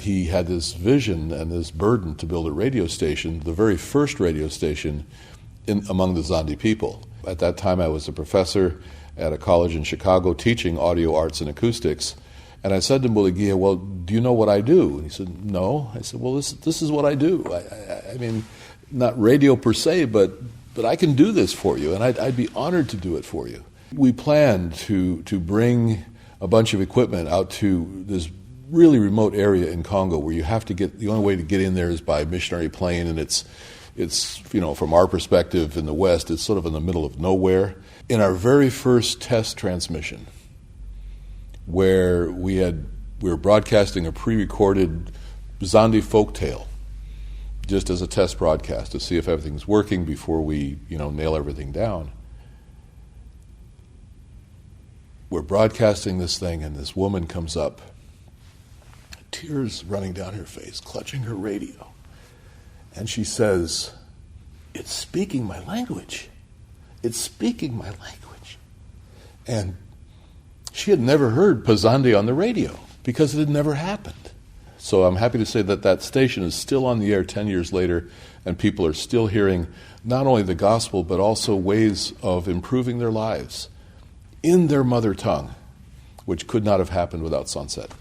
he had this vision and this burden to build a radio station, the very first radio station among the Azande people. At that time, I was a professor at a college in Chicago teaching audio arts and acoustics. And I said to Muligia, well, do you know what I do? And he said, no. I said, well, this is what I do. I mean, not radio per se, but I can do this for you, and I'd be honored to do it for you. We planned to bring a bunch of equipment out to this really remote area in Congo where you have to get, the only way to get in there is by missionary plane, and it's from our perspective in the West, it's sort of in the middle of nowhere. In our very first test transmission, where we were broadcasting a pre-recorded Azande folktale, just as a test broadcast to see if everything's working before we, nail everything down. We're broadcasting this thing, and this woman comes up, tears running down her face, clutching her radio. And she says, it's speaking my language. It's speaking my language. And she had never heard Azande on the radio because it had never happened. So I'm happy to say that station is still on the air 10 years later, and people are still hearing not only the gospel, but also ways of improving their lives in their mother tongue, which could not have happened without Sunset.